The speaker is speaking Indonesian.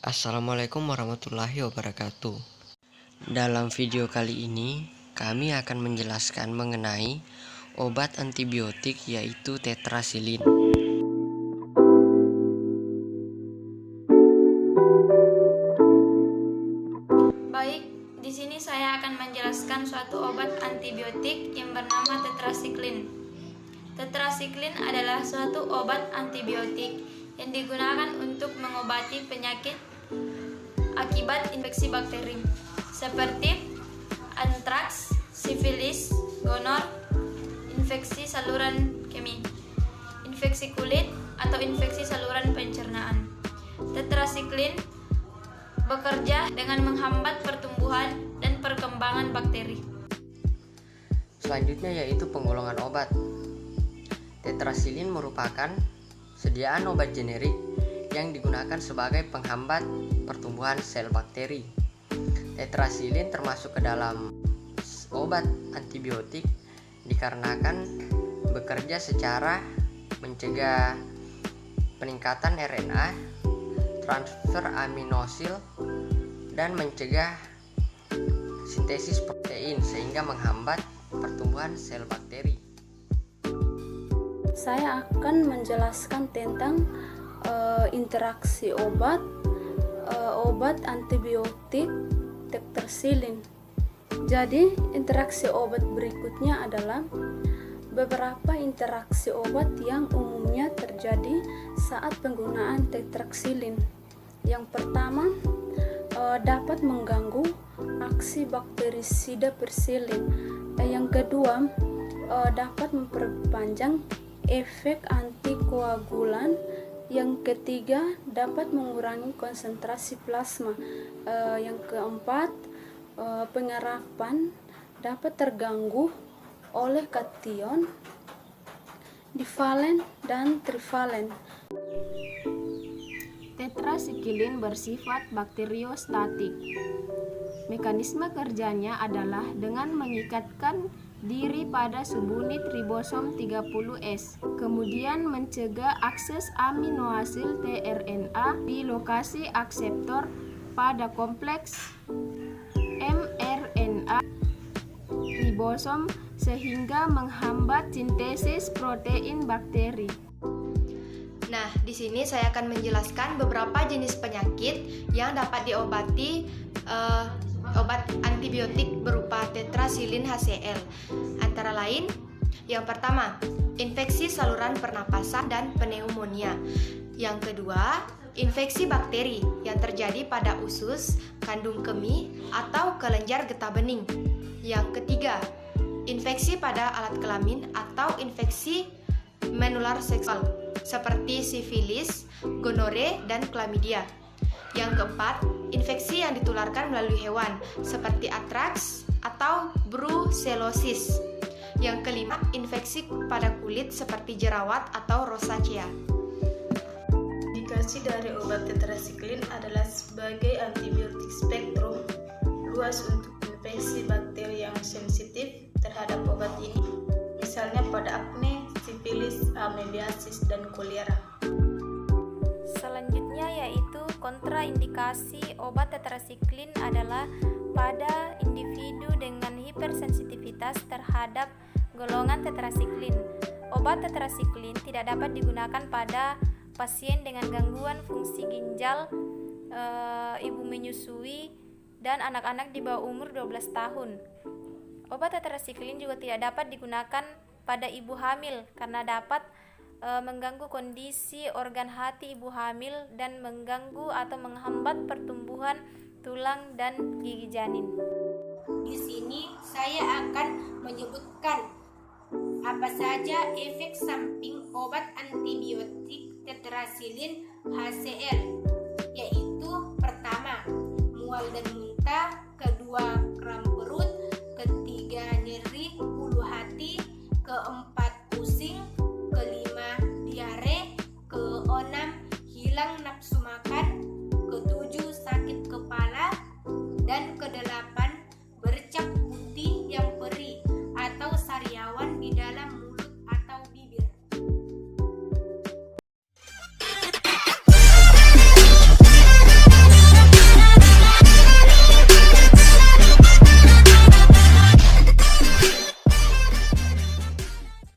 Assalamualaikum warahmatullahi wabarakatuh. Dalam video kali ini, kami akan menjelaskan mengenai obat antibiotik yaitu tetrasilin. Baik, di sini saya akan menjelaskan suatu obat antibiotik yang bernama tetrasiklin. Tetrasiklin adalah suatu obat antibiotik yang digunakan untuk mengobati penyakit akibat infeksi bakteri seperti antraks, sifilis, gonor, infeksi saluran kemih, infeksi kulit, atau infeksi saluran pencernaan. Tetrasiklin bekerja dengan menghambat pertumbuhan dan perkembangan bakteri. Selanjutnya yaitu penggolongan obat. Tetrasilin merupakan sediaan obat generik yang digunakan sebagai penghambat pertumbuhan sel bakteri. Tetrasilin termasuk ke dalam obat antibiotik dikarenakan bekerja secara mencegah peningkatan RNA, transfer aminosil, dan mencegah sintesis protein sehingga menghambat pertumbuhan sel bakteri. Saya akan menjelaskan tentang interaksi obat antibiotik tetrasilin. Jadi, interaksi obat berikutnya adalah beberapa interaksi obat yang umumnya terjadi saat penggunaan tetrasilin. Yang pertama, dapat mengganggu aksi bakterisida persilin. Yang kedua, dapat memperpanjang efek antikoagulan. Yang ketiga, dapat mengurangi konsentrasi plasma. Yang keempat, penyerapan dapat terganggu oleh kation, divalen, dan trivalen. Tetrasiklin bersifat bakteriostatik. Mekanisme kerjanya adalah dengan mengikatkan diri pada subunit ribosom 30S, kemudian mencegah akses aminoasil tRNA di lokasi akseptor pada kompleks mRNA ribosom sehingga menghambat sintesis protein bakteri. Nah, di sini saya akan menjelaskan beberapa jenis penyakit yang dapat diobati obat antibiotik berupa tetrasilin HCl. Antara lain, yang pertama, infeksi saluran pernapasan dan pneumonia. Yang kedua, infeksi bakteri yang terjadi pada usus, kandung kemih, atau kelenjar getah bening. Yang ketiga, infeksi pada alat kelamin atau infeksi menular seksual seperti sifilis, gonore, dan klamidia. Yang keempat, infeksi yang ditularkan melalui hewan seperti antraks atau brucellosis. Yang kelima, infeksi pada kulit seperti jerawat atau rosacea. Indikasi dari obat tetrasiklin adalah sebagai antibiotik spektrum luas untuk infeksi bakteri yang sensitif terhadap obat ini, misalnya pada akne, sifilis, amebiasis, dan kolera. Selanjutnya yaitu kontraindikasi obat tetrasiklin adalah pada individu dengan hipersensitivitas terhadap golongan tetrasiklin. Obat tetrasiklin tidak dapat digunakan pada pasien dengan gangguan fungsi ginjal, ibu menyusui, dan anak-anak di bawah umur 12 tahun. Obat tetrasiklin juga tidak dapat digunakan pada ibu hamil karena dapat mengganggu kondisi organ hati ibu hamil dan mengganggu atau menghambat pertumbuhan tulang dan gigi janin. Di sini saya akan menyebutkan apa saja efek samping obat antibiotik tetrasilin HCl, yaitu pertama, mual dan muntah, kedua, kram perut, ketiga, nyeri ulu hati, keempat,